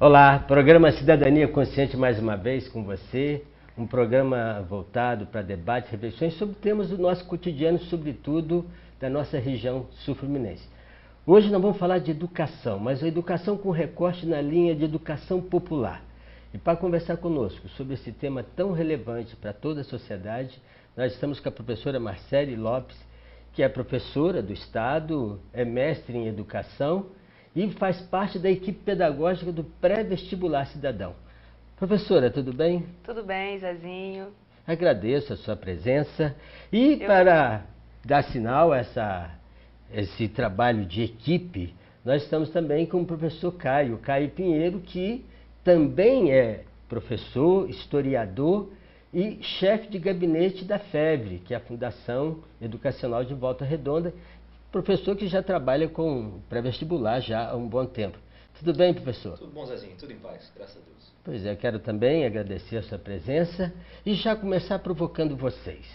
Olá, programa Cidadania Consciente mais uma vez com você, um programa voltado para debate e reflexões sobre temas do nosso cotidiano, sobretudo da nossa região sul-fluminense. Hoje nós vamos falar de educação, mas a educação com recorte na linha de educação popular. E para conversar conosco sobre esse tema tão relevante para toda a sociedade, nós estamos com a professora Marcele Lopes, que é professora do Estado, é mestre em educação e faz parte da equipe pedagógica do Pré-Vestibular Cidadão. Professora, tudo bem? Tudo bem, Zezinho. Agradeço a sua presença. E para dar sinal a esse trabalho de equipe, nós estamos também com o professor Caio Pinheiro, que também é professor, historiador e chefe de gabinete da FEVRE, que é a Fundação Educacional de Volta Redonda, professor que já trabalha com pré-vestibular já há um bom tempo. Tudo bem, professor? Tudo bom, Zezinho, tudo em paz, graças a Deus. Pois é, quero também agradecer a sua presença e já começar provocando vocês.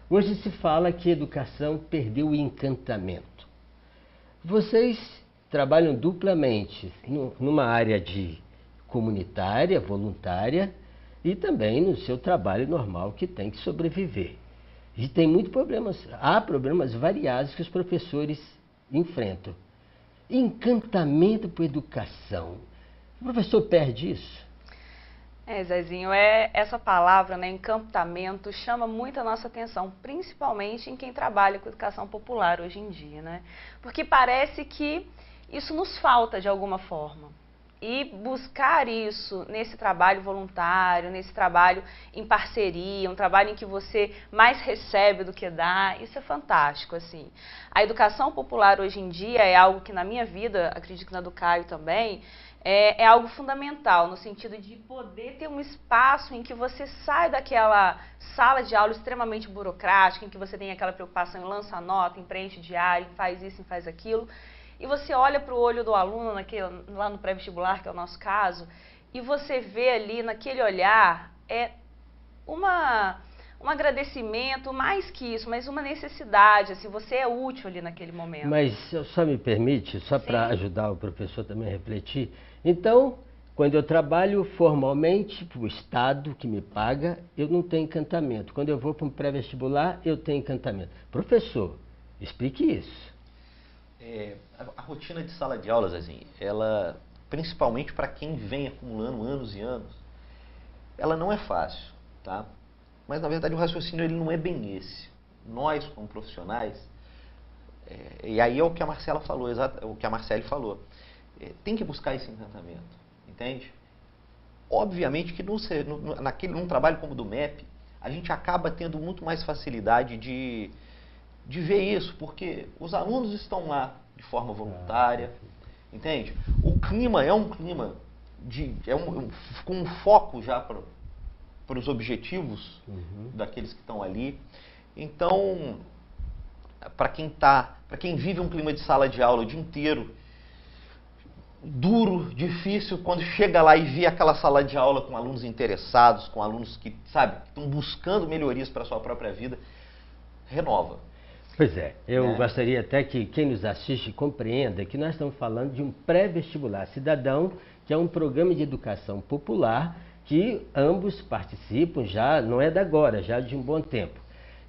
Hoje se fala que a educação perdeu o encantamento. Vocês trabalham duplamente numa área de comunitária, voluntária, e também no seu trabalho normal que tem que sobreviver. E tem muitos problemas, há problemas variados que os professores enfrentam. Encantamento por educação. O professor perde isso? Zezinho, essa palavra, né, encantamento, chama muito a nossa atenção, principalmente em quem trabalha com educação popular hoje em dia, né? Porque parece que isso nos falta de alguma forma. E buscar isso nesse trabalho voluntário, nesse trabalho em parceria, um trabalho em que você mais recebe do que dá, isso é fantástico, assim. A educação popular hoje em dia é algo que na minha vida, acredito que na do Caio também, é algo fundamental, no sentido de poder ter um espaço em que você sai daquela sala de aula extremamente burocrática, em que você tem aquela preocupação em lança nota, em preenche diário, em faz isso, em faz aquilo, e você olha para o olho do aluno, lá no pré-vestibular, que é o nosso caso, e você vê ali naquele olhar um agradecimento, mais que isso, mas uma necessidade, assim, você é útil ali naquele momento. Mas só me permite, só para ajudar o professor também a refletir, então, quando eu trabalho formalmente para o Estado que me paga, eu não tenho encantamento. Quando eu vou para um pré-vestibular, eu tenho encantamento. Professor, explique isso. A rotina de sala de aulas, assim, ela, principalmente para quem vem acumulando anos e anos, ela não é fácil, tá? Mas na verdade o raciocínio ele não é bem esse. Nós, como profissionais, e aí é o que a Marcela falou, o que a Marcele falou, tem que buscar esse encantamento, entende? Obviamente que num trabalho como o do MEP, a gente acaba tendo muito mais facilidade de ver isso, porque os alunos estão lá de forma voluntária, entende? O clima é um clima com um foco já para os objetivos daqueles que estão ali. Então, para quem vive um clima de sala de aula o dia inteiro, duro, difícil, quando chega lá e vê aquela sala de aula com alunos interessados, com alunos que, sabe, estão buscando melhorias para a sua própria vida, renova. Pois é, eu gostaria até que quem nos assiste compreenda que nós estamos falando de um pré-vestibular cidadão, que é um programa de educação popular que ambos participam já, não é da agora, já de um bom tempo.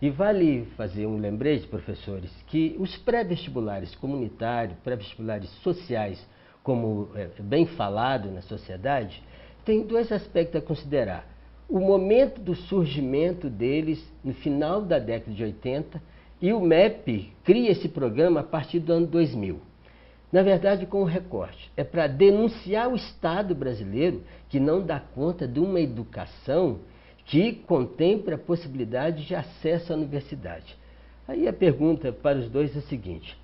E vale fazer um lembrete, professores, que os pré-vestibulares comunitários, pré-vestibulares sociais, como é bem falado na sociedade, tem dois aspectos a considerar. O momento do surgimento deles no final da década de 80 e o MEP cria esse programa a partir do ano 2000. Na verdade, com um recorte. É para denunciar o Estado brasileiro que não dá conta de uma educação que contemple a possibilidade de acesso à universidade. Aí a pergunta para os dois é a seguinte.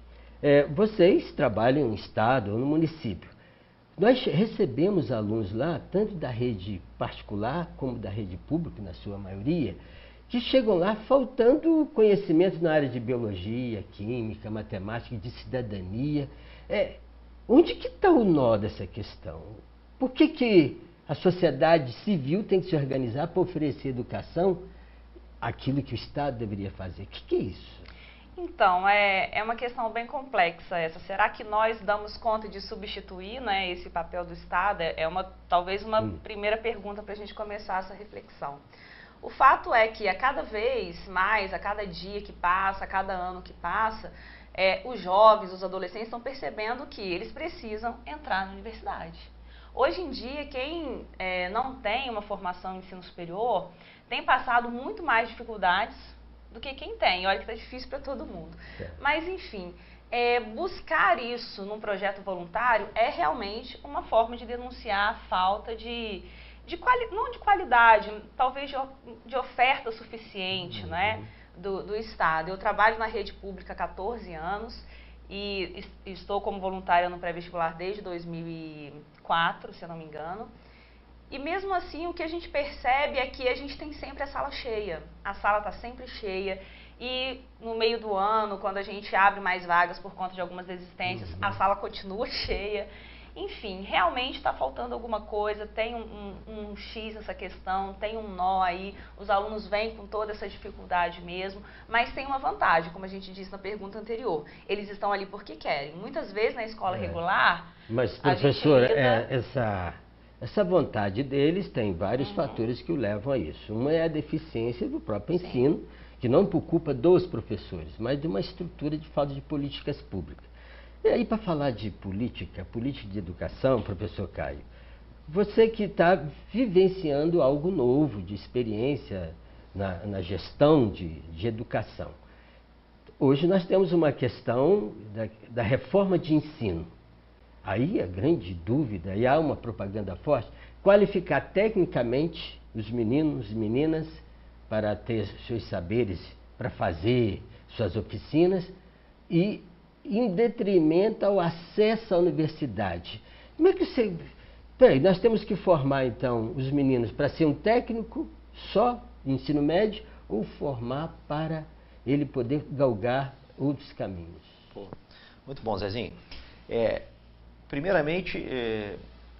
Vocês trabalham em Estado ou no município. Nós recebemos alunos lá, tanto da rede particular como da rede pública, na sua maioria, que chegam lá faltando conhecimento na área de biologia, química, matemática, de cidadania. Onde que está o nó dessa questão? Por que a sociedade civil tem que se organizar para oferecer educação, aquilo que o Estado deveria fazer? O que é isso? Então, é uma questão bem complexa essa. Será que nós damos conta de substituir, né, esse papel do Estado? Talvez uma primeira pergunta para a gente começar essa reflexão. O fato é que a cada vez mais, a cada dia que passa, a cada ano que passa, os jovens, os adolescentes estão percebendo que eles precisam entrar na universidade. Hoje em dia, quem não tem uma formação em ensino superior tem passado muito mais dificuldades do que quem tem. Olha que está difícil para todo mundo. Mas, enfim, buscar isso num projeto voluntário é realmente uma forma de denunciar a falta não de qualidade, talvez de oferta suficiente, né, do Estado. Eu trabalho na rede pública há 14 anos e estou como voluntária no pré-vestibular desde 2004, se eu não me engano. E mesmo assim, o que a gente percebe é que a gente tem sempre a sala cheia. A sala está sempre cheia. E no meio do ano, quando a gente abre mais vagas por conta de algumas desistências, a sala continua cheia. Enfim, realmente está faltando alguma coisa, tem um X nessa questão, tem um nó aí, os alunos vêm com toda essa dificuldade mesmo, mas tem uma vantagem, como a gente disse na pergunta anterior, eles estão ali porque querem. Muitas vezes na escola regular... Mas, professora, essa vontade deles tem vários fatores que o levam a isso. Uma é a deficiência do próprio ensino, que não por culpa dos professores, mas de uma estrutura de falta de políticas públicas. E aí, para falar de política de educação, professor Caio, você que está vivenciando algo novo, de experiência na gestão de educação. Hoje nós temos uma questão da reforma de ensino. Aí a grande dúvida, e há uma propaganda forte, qualificar tecnicamente os meninos e meninas para ter seus saberes, para fazer suas oficinas e em detrimento ao acesso à universidade. Como é que você... Peraí, nós temos que formar, então, os meninos para ser um técnico só de ensino médio ou formar para ele poder galgar outros caminhos? Muito bom, Zezinho. Primeiramente,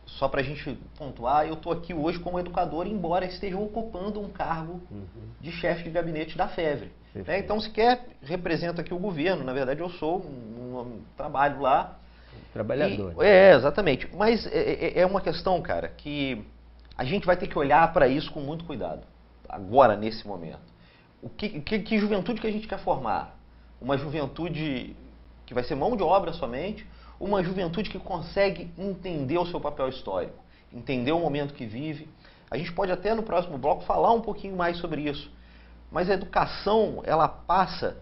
só para a gente pontuar, eu estou aqui hoje como educador, embora esteja ocupando um cargo de chefe de gabinete da FEVRE. Então, sequer represento aqui o governo, na verdade eu sou trabalho lá. Trabalhador. Exatamente. Mas é uma questão, cara, que a gente vai ter que olhar para isso com muito cuidado, agora, nesse momento. Que juventude que a gente quer formar? Uma juventude que vai ser mão de obra somente, uma juventude que consegue entender o seu papel histórico, entender o momento que vive. A gente pode até no próximo bloco falar um pouquinho mais sobre isso. Mas a educação, ela passa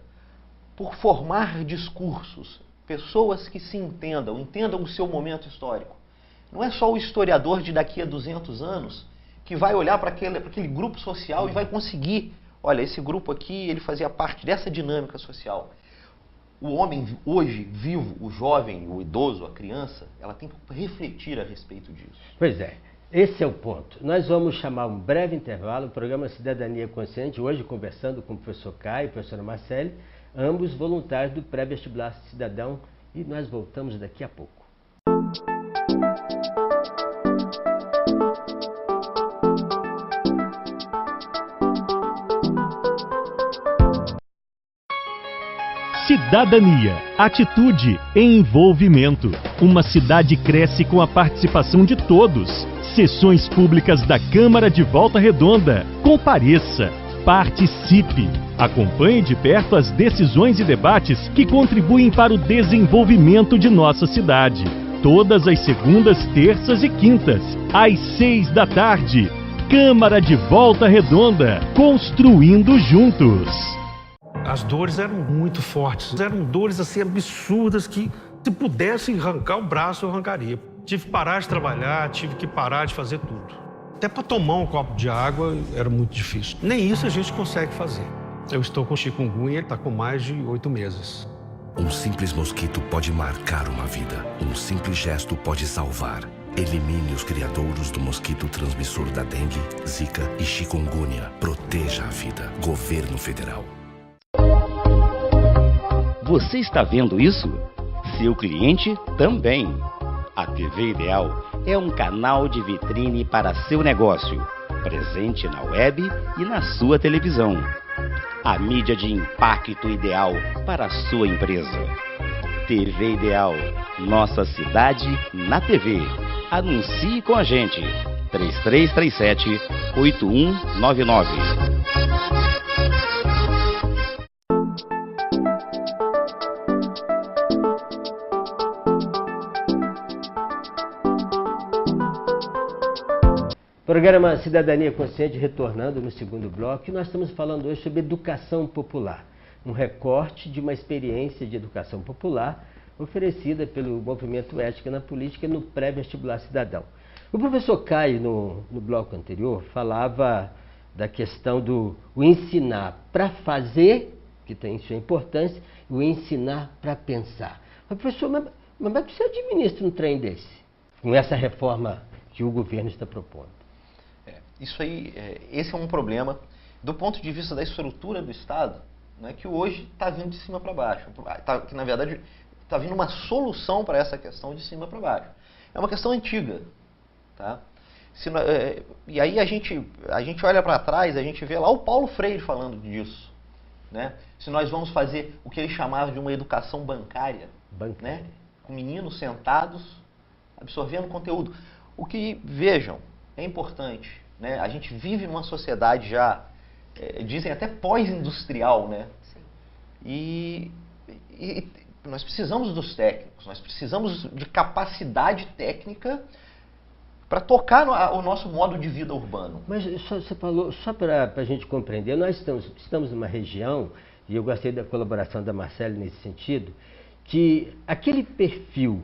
por formar discursos, pessoas que se entendam o seu momento histórico. Não é só o historiador de daqui a 200 anos que vai olhar para aquele grupo social e vai conseguir, olha, esse grupo aqui, ele fazia parte dessa dinâmica social. O homem hoje, vivo, o jovem, o idoso, a criança, ela tem que refletir a respeito disso. Pois é. Esse é o ponto. Nós vamos chamar um breve intervalo, o programa Cidadania Consciente, hoje conversando com o professor Caio e a professora Marcele, ambos voluntários do pré-vestibular cidadão, e nós voltamos daqui a pouco. Cidadania, atitude e envolvimento. Uma cidade cresce com a participação de todos. Sessões públicas da Câmara de Volta Redonda. Compareça, participe. Acompanhe de perto as decisões e debates que contribuem para o desenvolvimento de nossa cidade. Todas as segundas, terças e quintas, às 6 da tarde. Câmara de Volta Redonda, construindo juntos. As dores eram muito fortes, eram dores assim absurdas que se pudesse arrancar o braço eu arrancaria. Tive que parar de trabalhar, tive que parar de fazer tudo. Até para tomar um copo de água era muito difícil. Nem isso a gente consegue fazer. Eu estou com chikungunya, ele está com mais de 8 meses. Um simples mosquito pode marcar uma vida. Um simples gesto pode salvar. Elimine os criadouros do mosquito transmissor da dengue, zika e chikungunya. Proteja a vida. Governo Federal. Você está vendo isso? Seu cliente também. A TV Ideal é um canal de vitrine para seu negócio, presente na web e na sua televisão. a mídia de impacto ideal para a sua empresa. TV Ideal, nossa cidade na TV. Anuncie com a gente. 3337-8199. Programa Cidadania Consciente retornando no segundo bloco, e nós estamos falando hoje sobre educação popular, um recorte de uma experiência de educação popular oferecida pelo Movimento Ética na Política no pré-vestibular cidadão. O professor Caio, no bloco anterior, falava da questão do ensinar para fazer, que tem sua importância, e o ensinar para pensar. Mas, professor, mas como é que você administra um trem desse, com essa reforma que o governo está propondo? Isso aí, esse é um problema do ponto de vista da estrutura do Estado, né, que hoje está vindo de cima para baixo. Que, na verdade, está vindo uma solução para essa questão de cima para baixo. É uma questão antiga. Tá? E aí a gente olha para trás, a gente vê lá o Paulo Freire falando disso. Né? Se nós vamos fazer o que ele chamava de uma educação bancária, né? Com meninos sentados, absorvendo conteúdo. O que, vejam, é importante. Né? A gente vive numa sociedade já, dizem até pós-industrial, né? Sim. E nós precisamos dos técnicos, nós precisamos de capacidade técnica para tocar o nosso modo de vida urbano. Mas você falou, só para a gente compreender, nós estamos numa região, e eu gostei da colaboração da Marcela nesse sentido, que aquele perfil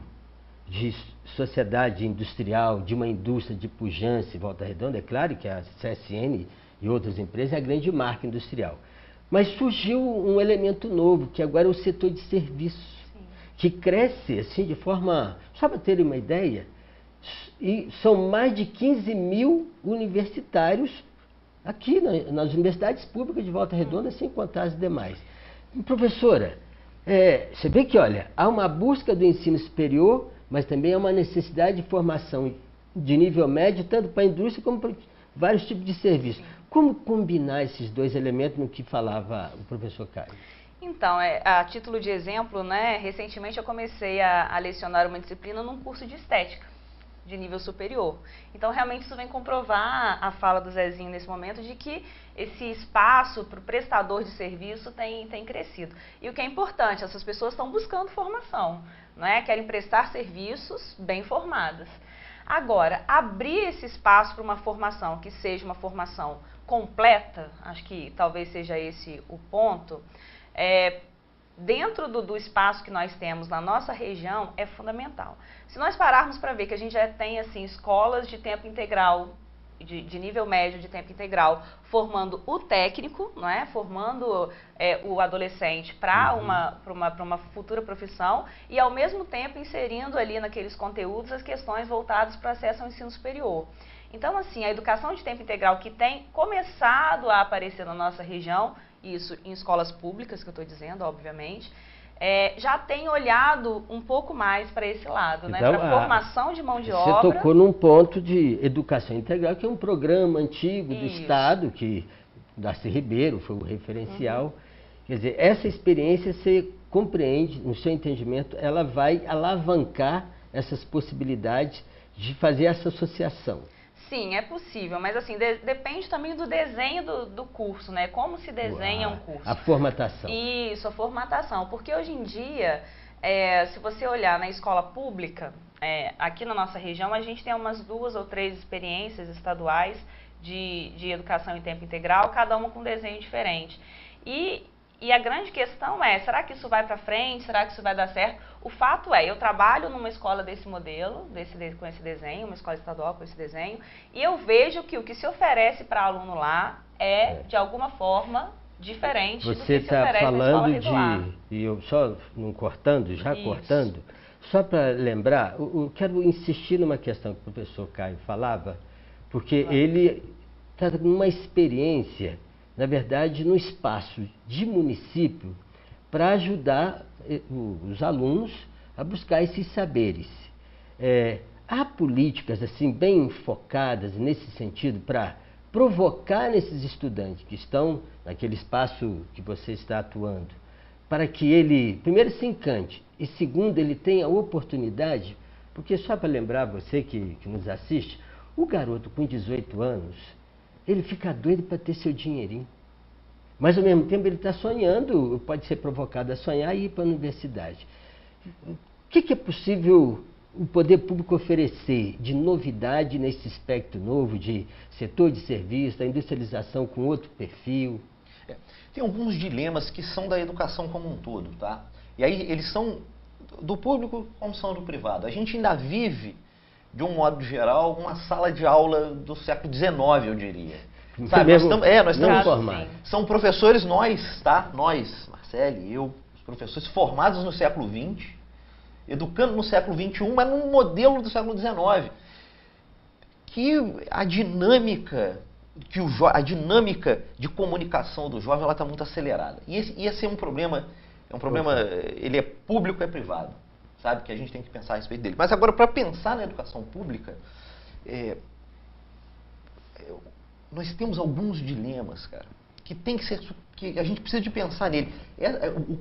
de sociedade industrial, de uma indústria de pujança e Volta Redonda, é claro que a CSN e outras empresas é a grande marca industrial. Mas surgiu um elemento novo, que agora é o setor de serviços, sim, que cresce assim de forma... Só para terem uma ideia, e são mais de 15 mil universitários aqui nas universidades públicas de Volta Redonda, sem contar as demais. Professora, você vê que, olha, há uma busca do ensino superior, mas também há uma necessidade de formação de nível médio, tanto para a indústria como para vários tipos de serviços. Como combinar esses dois elementos no que falava o professor Caio? Então, a título de exemplo, né, recentemente eu comecei a lecionar uma disciplina num curso de estética, de nível superior. Então, realmente, isso vem comprovar a fala do Zezinho nesse momento de que esse espaço para o prestador de serviço tem crescido. E o que é importante, essas pessoas estão buscando formação, né? Querem prestar serviços bem formadas. Agora, abrir esse espaço para uma formação que seja uma formação completa, acho que talvez seja esse o ponto, dentro do espaço que nós temos na nossa região, é fundamental. Se nós pararmos para ver que a gente já tem assim, escolas de tempo integral, de nível médio de tempo integral, formando o técnico, não é? Formando o adolescente para uma futura profissão e, ao mesmo tempo, inserindo ali naqueles conteúdos as questões voltadas para o acesso ao ensino superior. Então, assim, a educação de tempo integral que tem começado a aparecer na nossa região, isso em escolas públicas, que eu estou dizendo, obviamente, já tem olhado um pouco mais para esse lado, então, né? Para a formação de mão de obra. Você tocou num ponto de educação integral, que é um programa antigo do Estado, que Darcy Ribeiro foi o referencial. Quer dizer, essa experiência você compreende, no seu entendimento, ela vai alavancar essas possibilidades de fazer essa associação. Sim, é possível, mas assim, depende também do desenho do curso, né? Como se desenha um curso. A formatação. Isso, a formatação. Porque hoje em dia, se você olhar na escola pública, aqui na nossa região, a gente tem umas 2 ou 3 experiências estaduais de educação em tempo integral, cada uma com um desenho diferente. E a grande questão é, será que isso vai para frente? Será que isso vai dar certo? O fato eu trabalho numa escola desse modelo, com esse desenho, uma escola estadual com esse desenho, e eu vejo que o que se oferece para aluno lá de alguma forma, diferente do que se oferece na escola regular. Você está falando e eu só não cortando, cortando, só para lembrar, eu quero insistir numa questão que o professor Caio falava, porque ele está numa experiência, na verdade, no espaço de município, para ajudar os alunos a buscar esses saberes. Há políticas assim bem focadas nesse sentido para provocar nesses estudantes que estão naquele espaço que você está atuando, para que ele, primeiro, se encante e, segundo, ele tenha a oportunidade, porque só para lembrar você que nos assiste, o garoto com 18 anos, ele fica doido para ter seu dinheirinho. Mas, ao mesmo tempo, ele está sonhando, pode ser provocado a sonhar e ir para a universidade. O que é possível o poder público oferecer de novidade nesse aspecto novo, de setor de serviço, da industrialização com outro perfil? Tem alguns dilemas que são da educação como um todo, tá? E aí eles são do público como são do privado. A gente ainda vive, de um modo geral, uma sala de aula do século XIX, eu diria. Sabe, nós estamos são professores, nós, Marcelo e eu, os professores formados no século XX, educando no século XXI, mas num modelo do século XIX. Que a dinâmica de comunicação do jovem está muito acelerada. E esse é um problema, ele é público, é privado, sabe? Que a gente tem que pensar a respeito dele. Mas agora, para pensar na educação pública, nós temos alguns dilemas, cara, que a gente precisa de pensar nele.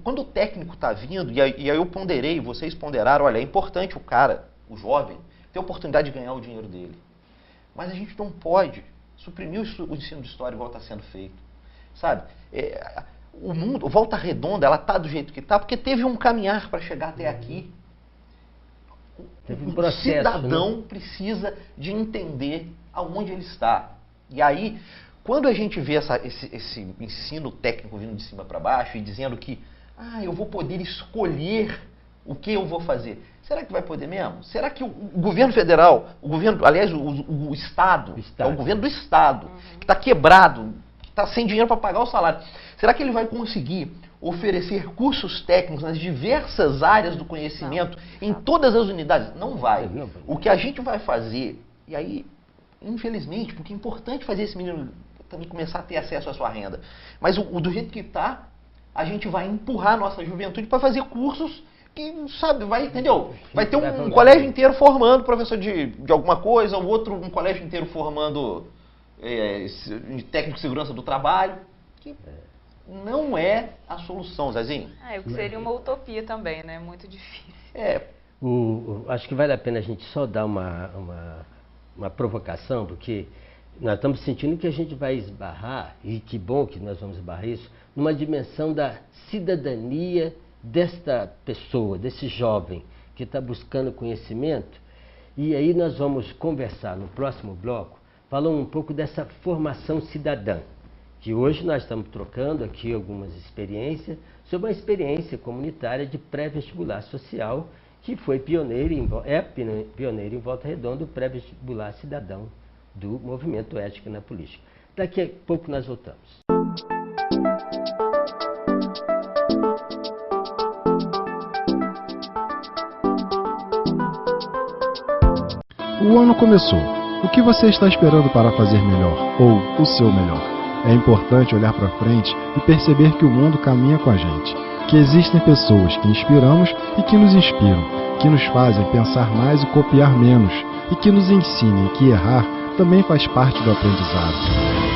Quando o técnico está vindo, e aí eu ponderei, vocês ponderaram, olha, é importante o jovem, ter a oportunidade de ganhar o dinheiro dele. Mas a gente não pode suprimir o ensino de história igual está sendo feito, sabe? O mundo, Volta Redonda, ela está do jeito que está, porque teve um caminhar para chegar até aqui. O cidadão precisa de entender aonde ele está. E aí, quando a gente vê esse ensino técnico vindo de cima para baixo e dizendo que eu vou poder escolher o que eu vou fazer, será que vai poder mesmo? Será que o governo federal, o Estado, é o governo do Estado, que está quebrado, que está sem dinheiro para pagar o salário, será que ele vai conseguir oferecer cursos técnicos nas diversas áreas do conhecimento em todas as unidades? Não vai. O que a gente vai fazer, e aí, infelizmente, porque é importante fazer esse menino também começar a ter acesso à sua renda, mas do jeito que está, a gente vai empurrar a nossa juventude para fazer cursos que, sabe, entendeu? Vai ter um colégio inteiro formando professor de alguma coisa, o outro um colégio inteiro formando técnico de segurança do trabalho, que não é a solução, Zezinho. O que seria uma utopia também, né? Muito difícil. Acho que vale a pena a gente só dar uma provocação, porque nós estamos sentindo que a gente vai esbarrar, e que bom que nós vamos esbarrar isso, numa dimensão da cidadania desta pessoa, desse jovem que está buscando conhecimento. E aí nós vamos conversar no próximo bloco, falando um pouco dessa formação cidadã, que hoje nós estamos trocando aqui algumas experiências sobre uma experiência comunitária de pré-vestibular social, que foi pioneiro em Volta Redonda, o pré-vestibular cidadão do movimento Ética na Política. Daqui a pouco nós voltamos. O ano começou. O que você está esperando para fazer melhor, ou o seu melhor? É importante olhar para frente e perceber que o mundo caminha com a gente, que existem pessoas que inspiramos e que nos inspiram, que nos fazem pensar mais e copiar menos, e que nos ensinem que errar também faz parte do aprendizado.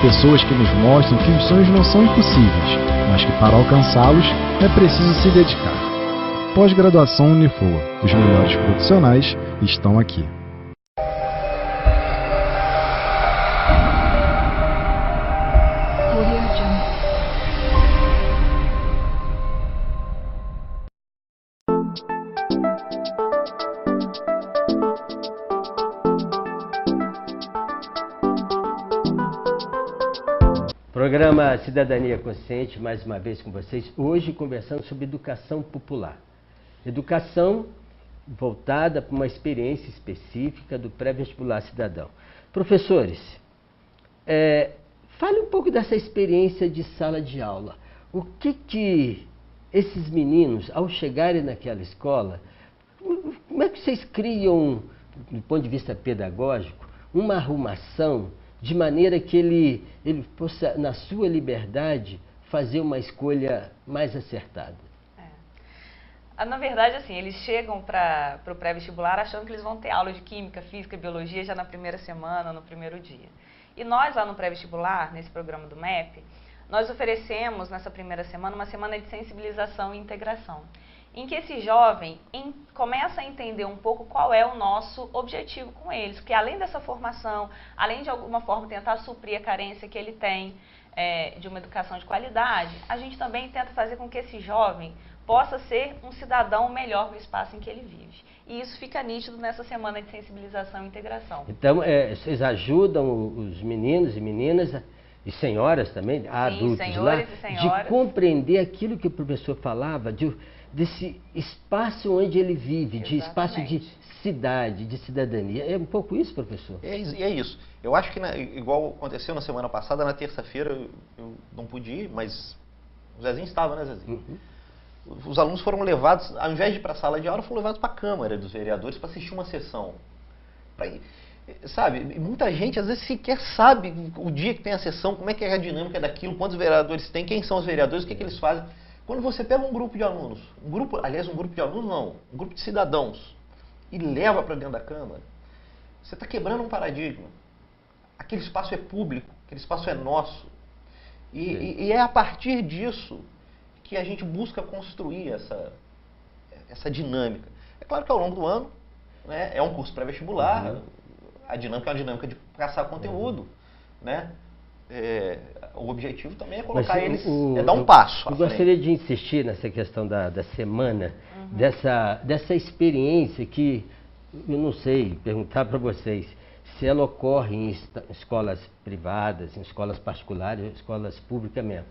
Pessoas que nos mostram que os sonhos não são impossíveis, mas que para alcançá-los é preciso se dedicar. Pós-graduação Unifoa. Os melhores profissionais estão aqui. Programa Cidadania Consciente, mais uma vez com vocês, hoje conversando sobre educação popular. Educação voltada para uma experiência específica do pré-vestibular cidadão. Professores, fale um pouco dessa experiência de sala de aula. O que esses meninos, ao chegarem naquela escola, como é que vocês criam, do ponto de vista pedagógico, uma arrumação de maneira que ele possa, na sua liberdade, fazer uma escolha mais acertada? Na verdade, assim, eles chegam para o pré-vestibular achando que eles vão ter aula de química, física, biologia já na primeira semana, no primeiro dia. E nós lá no pré-vestibular, nesse programa do MEP, nós oferecemos nessa primeira semana uma semana de sensibilização e integração, em que esse jovem começa a entender um pouco qual é o nosso objetivo com eles, porque além dessa formação, além de alguma forma tentar suprir a carência que ele tem de uma educação de qualidade, a gente também tenta fazer com que esse jovem possa ser um cidadão melhor no espaço em que ele vive. E isso fica nítido nessa semana de sensibilização e integração. Então, vocês ajudam os meninos e meninas e senhoras também, adultos senhores lá, e senhoras, de compreender aquilo que o professor falava, desse espaço onde ele vive, de espaço de cidade, de cidadania. É um pouco isso, professor? É isso. Eu acho que, igual aconteceu na semana passada, na terça-feira eu não pude ir, mas o Zezinho estava, né, Zezinho? Os alunos foram levados, ao invés de ir para a sala de aula, foram levados para a Câmara dos Vereadores para assistir uma sessão. Sabe, muita gente às vezes sequer sabe o dia que tem a sessão, como é que é a dinâmica daquilo, quantos vereadores tem, quem são os vereadores, o que eles fazem. Quando você pega um grupo de alunos, um grupo de alunos não, um grupo de cidadãos, e leva para dentro da Câmara, você está quebrando um paradigma. Aquele espaço é público, aquele espaço é nosso. E é a partir disso que a gente busca construir essa dinâmica. É claro que ao longo do ano, né, é um curso pré-vestibular, a dinâmica é uma dinâmica de caçar conteúdo, né? O objetivo também é colocar eles, dar um passo. Eu gostaria de insistir nessa questão da semana, dessa experiência que, eu não sei, perguntar para vocês, se ela ocorre em escolas privadas, em escolas particulares, escolas públicas mesmo.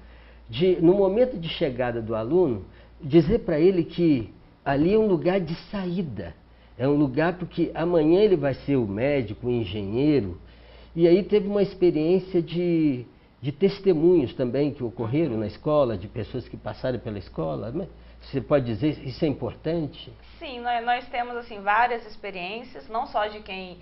No momento de chegada do aluno, dizer para ele que ali é um lugar de saída, é um lugar porque amanhã ele vai ser o médico, o engenheiro, e aí teve uma experiência de testemunhos também que ocorreram na escola, de pessoas que passaram pela escola. Você pode dizer, isso é importante? Sim, nós temos assim, várias experiências, não só de quem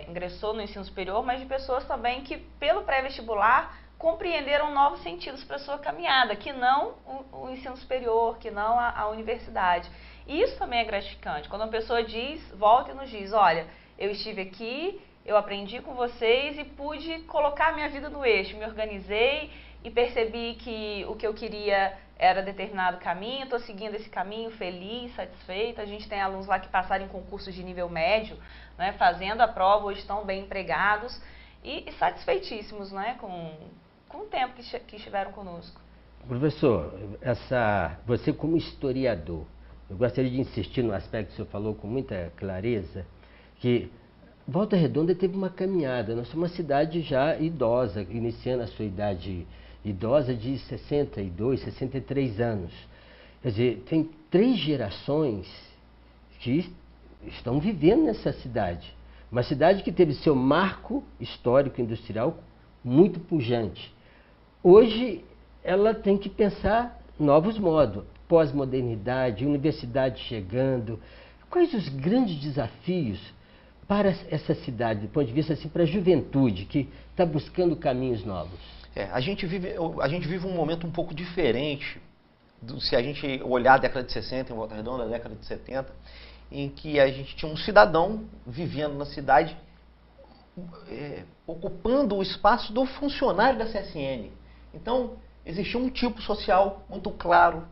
ingressou no ensino superior, mas de pessoas também que, pelo pré-vestibular, compreenderam novos sentidos para a sua caminhada, que não o ensino superior, que não a universidade. E isso também é gratificante, quando uma pessoa volta e nos diz, olha, eu estive aqui, eu aprendi com vocês e pude colocar a minha vida no eixo, me organizei e percebi que o que eu queria era determinado caminho, estou seguindo esse caminho feliz, satisfeita. A gente tem alunos lá que passaram em concursos de nível médio, né, fazendo a prova, hoje estão bem empregados e satisfeitíssimos, né, com o tempo que estiveram conosco. Professor, você como historiador, eu gostaria de insistir no aspecto que o senhor falou com muita clareza, que Volta Redonda teve uma caminhada. Nós somos uma cidade já idosa, iniciando a sua idade idosa de 62, 63 anos. Quer dizer, tem 3 gerações que estão vivendo nessa cidade. Uma cidade que teve seu marco histórico industrial muito pujante. Hoje, ela tem que pensar novos modos. Pós-modernidade, universidade chegando. Quais os grandes desafios para essa cidade, do ponto de vista assim, para a juventude que está buscando caminhos novos? A gente vive um momento um pouco diferente se a gente olhar a década de 60 em Volta Redonda, a década de 70, em que a gente tinha um cidadão vivendo na cidade, ocupando o espaço do funcionário da CSN. Então, existia um tipo social muito claro,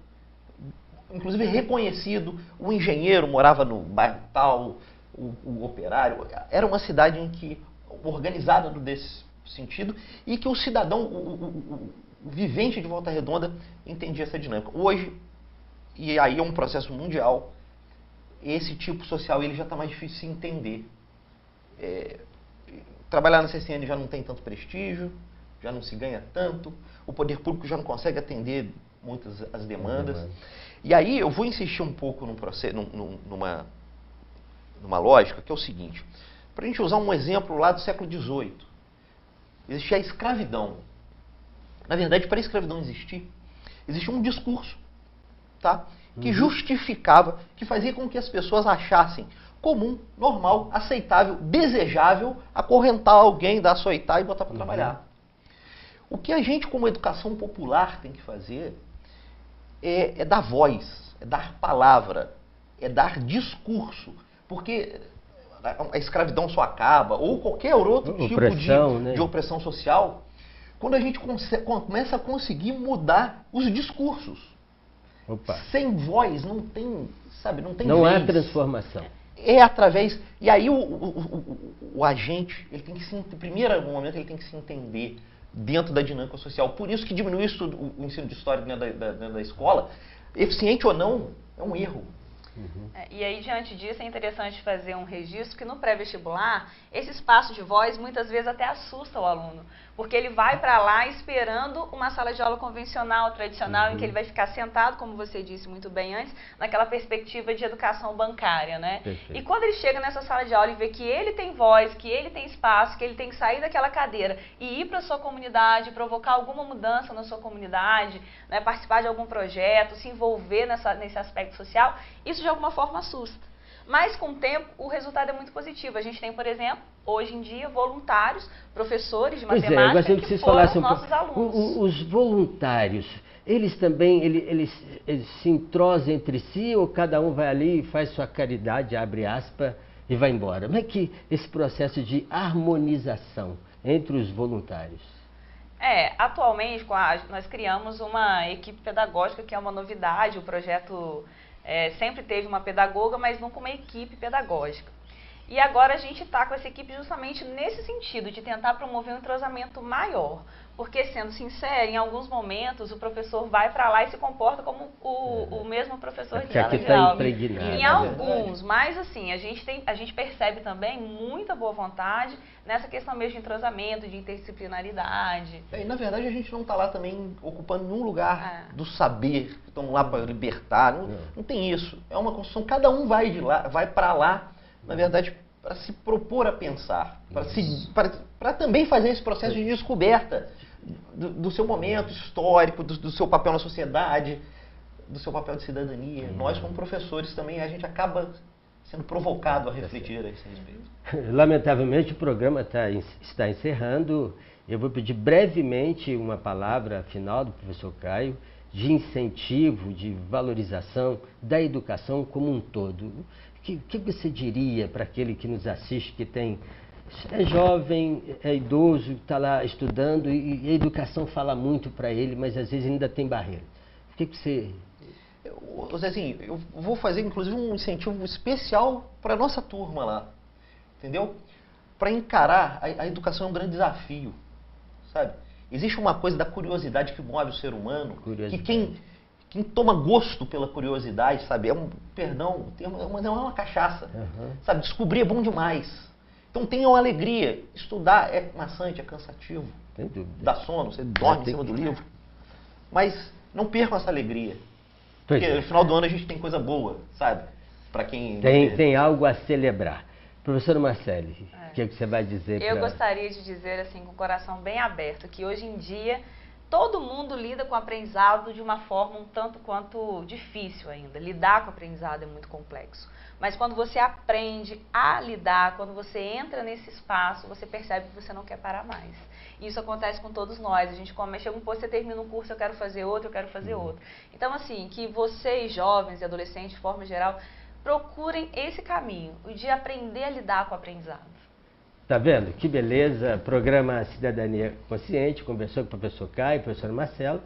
inclusive reconhecido. O engenheiro morava no bairro tal, o operário. Era uma cidade em que, organizada desse sentido, e que o cidadão, o vivente de Volta Redonda, entendia essa dinâmica. Hoje, e aí é um processo mundial, esse tipo social ele já está mais difícil de se entender. Trabalhar na CSN já não tem tanto prestígio, já não se ganha tanto, o poder público já não consegue atender muitas as demandas. E aí eu vou insistir um pouco numa lógica que é o seguinte: para a gente usar um exemplo lá do século XVIII, existia a escravidão. Na verdade, para a escravidão existir, existia um discurso, tá? Que justificava, que fazia com que as pessoas achassem comum, normal, aceitável, desejável acorrentar alguém, dar açoitar e botar para trabalhar. O que a gente, como educação popular, tem que fazer é dar voz, é dar palavra, é dar discurso. Porque a escravidão só acaba, ou qualquer outro tipo de opressão social, quando a gente começa a conseguir mudar os discursos. Opa. Sem voz não tem, sabe, não tem Não vez. há transformação. É através... E aí o agente, ele tem que se... Em primeiro momento, ele tem que se entender dentro da dinâmica social. Por isso que diminuir o ensino de história dentro da escola, eficiente ou não, é um erro. E aí, diante disso, é interessante fazer um registro que no pré-vestibular, esse espaço de voz muitas vezes até assusta o aluno, porque ele vai para lá esperando uma sala de aula convencional, tradicional, em que ele vai ficar sentado, como você disse muito bem antes, naquela perspectiva de educação bancária, né? Perfeito. E quando ele chega nessa sala de aula e vê que ele tem voz, que ele tem espaço, que ele tem que sair daquela cadeira e ir para a sua comunidade, provocar alguma mudança na sua comunidade, né, participar de algum projeto, se envolver nesse aspecto social, isso de alguma forma assusta. Mas com o tempo o resultado é muito positivo. A gente tem, por exemplo, hoje em dia, voluntários, professores de matemática eu gostaria que vocês falassem nossos alunos. Os voluntários, eles também eles se entrosam entre si ou cada um vai ali e faz sua caridade, abre aspas, e vai embora? Como é que esse processo de harmonização entre os voluntários? Atualmente nós criamos uma equipe pedagógica que é uma novidade, o projeto... sempre teve uma pedagoga, mas nunca uma equipe pedagógica. E agora a gente está com essa equipe justamente nesse sentido, de tentar promover um entrosamento maior. Porque, sendo sincero, em alguns momentos o professor vai para lá e se comporta como o mesmo professor de sala de aula. Em alguns, mas assim, a gente percebe também muita boa vontade nessa questão mesmo de entrosamento, de interdisciplinaridade. E na verdade a gente não está lá também ocupando nenhum lugar do saber, estamos lá para libertar, não tem isso. É uma construção, cada um vai para lá, na verdade, para se propor a pensar, para também fazer esse processo de descoberta do seu momento histórico, do seu papel na sociedade, do seu papel de cidadania. Nós, como professores, também a gente acaba sendo provocado a refletir a esse respeito. Lamentavelmente, o programa está encerrando. Eu vou pedir brevemente uma palavra final do professor Caio, de incentivo, de valorização da educação como um todo. O que você diria para aquele que nos assiste, que é jovem, é idoso, está lá estudando e a educação fala muito para ele, mas às vezes ainda tem barreira? O que você... Zezinho, eu vou fazer inclusive um incentivo especial para a nossa turma lá, entendeu? Para encarar, a educação é um grande desafio, sabe? Existe uma coisa da curiosidade que move o ser humano, que quem toma gosto pela curiosidade, sabe? É uma cachaça, sabe? Descobrir é bom demais. Então tenham alegria. Estudar é maçante, é cansativo. Sem dúvida. Dá sono, você dorme em cima do livro. Mas não percam essa alegria. Porque no final do ano a gente tem coisa boa, sabe? Para quem... Tem algo a celebrar. Professora Marcele, o que você vai dizer? Eu gostaria de dizer, assim, com o coração bem aberto, que hoje em dia todo mundo lida com o aprendizado de uma forma um tanto quanto difícil ainda. Lidar com o aprendizado é muito complexo. Mas quando você aprende a lidar, quando você entra nesse espaço, você percebe que você não quer parar mais. E isso acontece com todos nós. A gente chega um pouco, você termina um curso, eu quero fazer outro, eu quero fazer outro. Então, assim, que vocês, jovens e adolescentes, de forma geral, procurem esse caminho, o de aprender a lidar com o aprendizado. Tá vendo? Que beleza. Programa Cidadania Consciente, conversou com o professor Caio, professor Marcelo,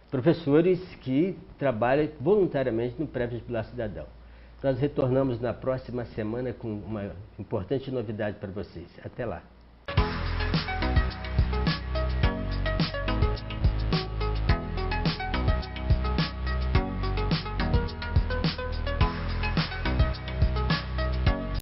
professores que trabalham voluntariamente no Pré-Vestibular Cidadão. Nós retornamos na próxima semana com uma importante novidade para vocês. Até lá.